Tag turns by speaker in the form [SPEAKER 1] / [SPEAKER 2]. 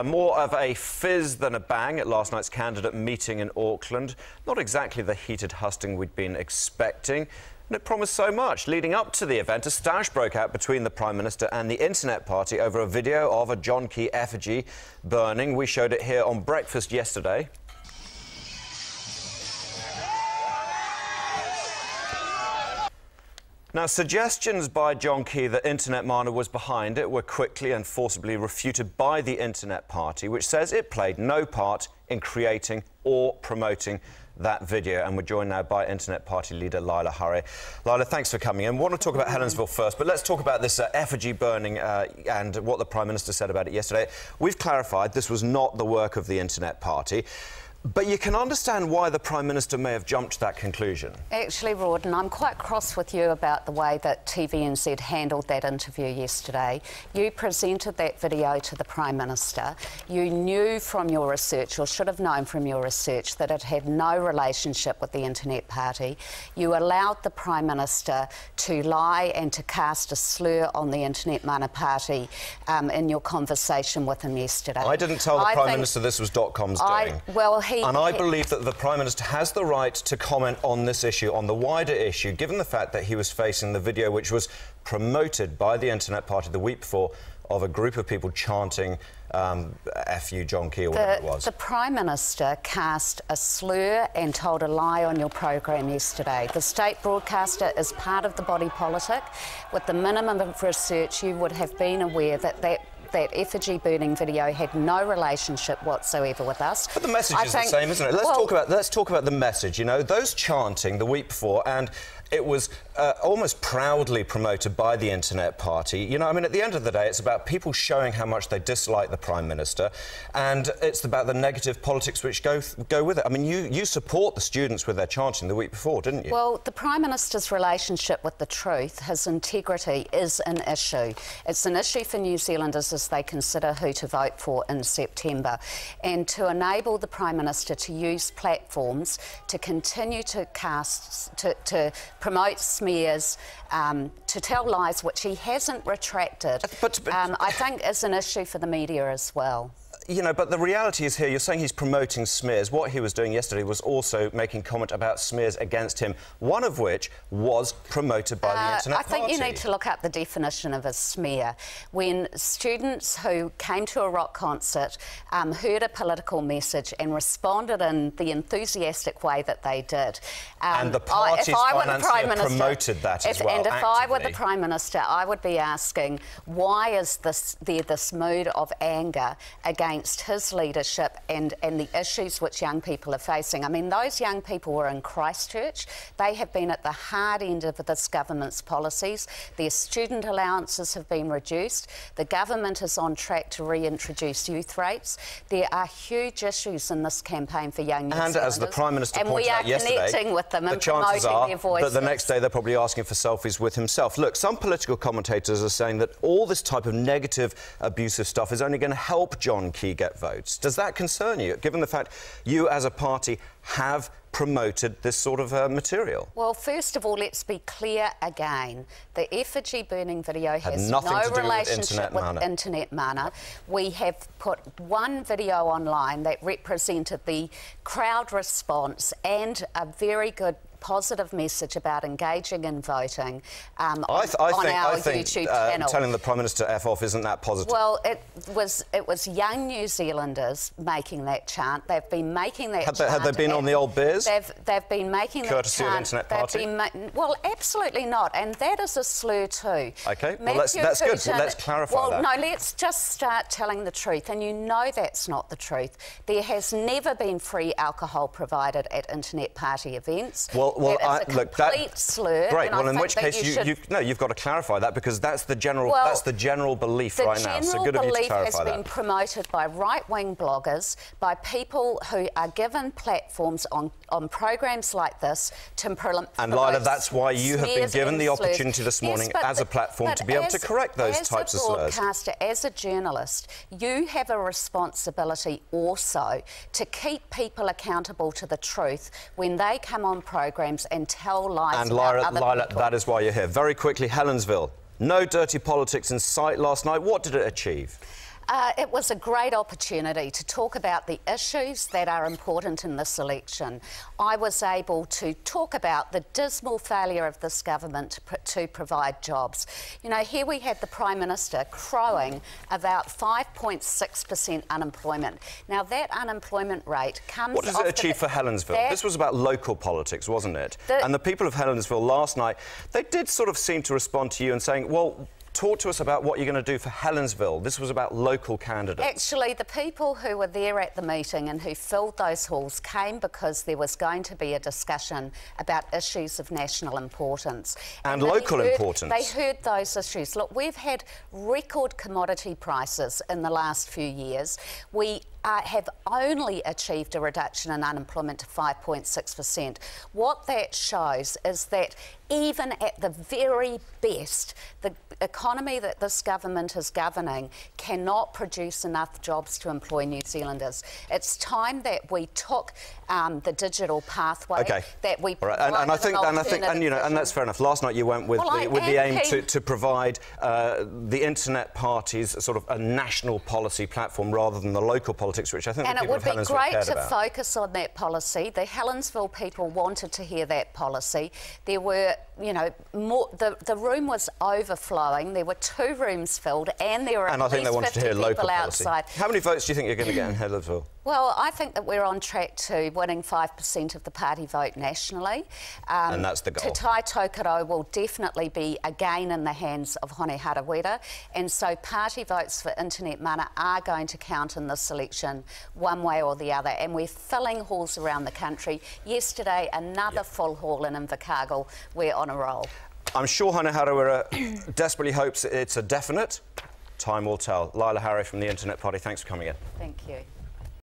[SPEAKER 1] More of a fizz than a bang at last night's candidate meeting in Auckland. Not exactly the heated hustling we'd been expecting, and it promised so much. Leading up to the event, a stoush broke out between the Prime Minister and the Internet Party over a video of a John Key effigy burning. We showed it here on Breakfast yesterday. Now, suggestions by John Key that Internet Mana was behind it were quickly and forcibly refuted by the Internet Party, which says it played no part in creating or promoting that video. And we're joined now by Internet Party leader Laila Harre. Laila, thanks for coming in. I want to talk about Helensville first, but let's talk about this effigy burning and what the Prime Minister said about it yesterday. We've clarified this was not the work of the Internet Party. But you can understand why the Prime Minister may have jumped to that conclusion. Actually,
[SPEAKER 2] Rawdon, I'm quite cross with you about the way that TVNZ handled that interview yesterday. You presented that video to the Prime Minister. You knew from your research, or should have known from your research, that it had no relationship with the Internet Party. You allowed the Prime Minister to lie and to cast a slur on the Internet Mana Party in your conversation with him yesterday.
[SPEAKER 1] I didn't tell the Prime Minister this was .com's doing. And I believe that the Prime Minister has the right to comment on this issue, on the wider issue, given the fact that he was facing the video which was promoted by the Internet Party the week before of a group of people chanting F you, John Key, or whatever it was.
[SPEAKER 2] The Prime Minister cast a slur and told a lie on your programme yesterday. The state broadcaster is part of the body politic. With the minimum of research, you would have been aware that that effigy burning video had no relationship whatsoever with us.
[SPEAKER 1] But the message is the same, isn't it? Let's talk about the message. You know, those chanting the week before, and it was almost proudly promoted by the Internet Party. You know, I mean, at the end of the day, it's about people showing how much they dislike the Prime Minister, and it's about the negative politics which go with it. I mean, you support the students with their chanting the week before, didn't you?
[SPEAKER 2] Well, the Prime Minister's relationship with the truth, his integrity, is an issue. It's an issue for New Zealanders as they consider who to vote for in September. And to enable the Prime Minister to use platforms to continue to to promote smears, to tell lies which he hasn't retracted, I think is an issue for the media as well.
[SPEAKER 1] You know, but the reality is here, you're saying he's promoting smears. What he was doing yesterday was also making comment about smears against him, one of which was promoted by the Internet Party.
[SPEAKER 2] I think you need to look up the definition of a smear. When students who came to a rock concert heard a political message and responded in the enthusiastic way that they did.
[SPEAKER 1] And the party's financier promoted that as well,
[SPEAKER 2] And if I were the Prime Minister, I would be asking, why is there this mood of anger against his leadership and the issues which young people are facing? I mean, those young people were in Christchurch. They have been at the hard end of this government's policies. Their student allowances have been reduced. The government is on track to reintroduce youth rates. There are huge issues in this campaign for young New Zealanders.
[SPEAKER 1] And as the Prime Minister pointed out yesterday,
[SPEAKER 2] connecting with them
[SPEAKER 1] the
[SPEAKER 2] and
[SPEAKER 1] chances
[SPEAKER 2] promoting
[SPEAKER 1] are
[SPEAKER 2] their voices.
[SPEAKER 1] that the next day they're probably asking for selfies with himself. Look, some political commentators are saying that all this type of negative, abusive stuff is only going to help John Key get votes. Does that concern you, given the fact you as a party have promoted this sort of material?
[SPEAKER 2] Well, first of all, let's be clear again. The effigy burning video has no relationship with Internet Mana. We have put one video online that represented the crowd response and a very good positive message about engaging in voting on our YouTube channel.
[SPEAKER 1] Telling the Prime Minister F off isn't that positive.
[SPEAKER 2] Well, it was young New Zealanders making that chant. They've been making that chant.
[SPEAKER 1] Have they been on the old beers?
[SPEAKER 2] They've been making
[SPEAKER 1] courtesy
[SPEAKER 2] that chant.
[SPEAKER 1] Of the Internet Party?
[SPEAKER 2] Well, absolutely not. And that is a slur too.
[SPEAKER 1] OK, well, that's good. Well, let's clarify that.
[SPEAKER 2] Well, no, let's just start telling the truth. And you know that's not the truth. There has never been free alcohol provided at Internet Party events.
[SPEAKER 1] Well,
[SPEAKER 2] that is a complete slur.
[SPEAKER 1] Great. Well, in which case you've got to clarify that, because that's the general belief right now. So good of you to clarify that. The general belief has been promoted by right-wing bloggers, by people who are given platforms on programmes like this to promote. And Laila, that's why you have been given the opportunity this morning as a platform to be able to correct those types of slurs.
[SPEAKER 2] As a broadcaster, as a journalist, you have a responsibility also to keep people accountable to the truth when they come on programmes and tell lies about other people.
[SPEAKER 1] Laila, that is why you're here. Very quickly, Helensville. No dirty politics in sight last night. What did it achieve?
[SPEAKER 2] It was a great opportunity to talk about the issues that are important in this election. I was able to talk about the dismal failure of this government to provide jobs. You know, here we had the Prime Minister crowing about 5.6% unemployment. Now, that unemployment rate comes...
[SPEAKER 1] What does it achieve for Helensville? This was about local politics, wasn't it? And the people of Helensville last night, they did sort of seem to respond to you and saying, well, talk to us about what you're going to do for Helensville. This was about local candidates.
[SPEAKER 2] Actually, the people who were there at the meeting and who filled those halls came because there was going to be a discussion about issues of national importance.
[SPEAKER 1] And local importance.
[SPEAKER 2] They heard those issues. Look, we've had record commodity prices in the last few years. We have only achieved a reduction in unemployment to 5.6%. What that shows is that even at the very best, the economy that this government is governing cannot produce enough jobs to employ New Zealanders. It's time that we took the digital pathway, that we provided
[SPEAKER 1] and I think, and that's fair enough. Last night you went with the aim to provide the internet parties sort of a national policy platform rather than the local politics, which I think the people of Helensville cared about.
[SPEAKER 2] And it would be great to focus on that policy. The Helensville people wanted to hear that policy. There were, you know, more. The room was overflowing. There were 2 rooms filled, and there were at least 50 people outside.
[SPEAKER 1] How many votes do you think you're going to get in Helensville?
[SPEAKER 2] Well, I think that we're on track to winning 5% of the party vote nationally.
[SPEAKER 1] And that's the goal.
[SPEAKER 2] Te Tai Tokoro will definitely be again in the hands of Hone Harawira, and so party votes for internet mana are going to count in this election one way or the other, and we're filling halls around the country. Yesterday, another full hall in Invercargill. We're on a roll.
[SPEAKER 1] I'm sure Hone Harawira desperately hopes it's a definite. Time will tell. Laila Harre from the Internet Party, thanks for coming in.
[SPEAKER 2] Thank you.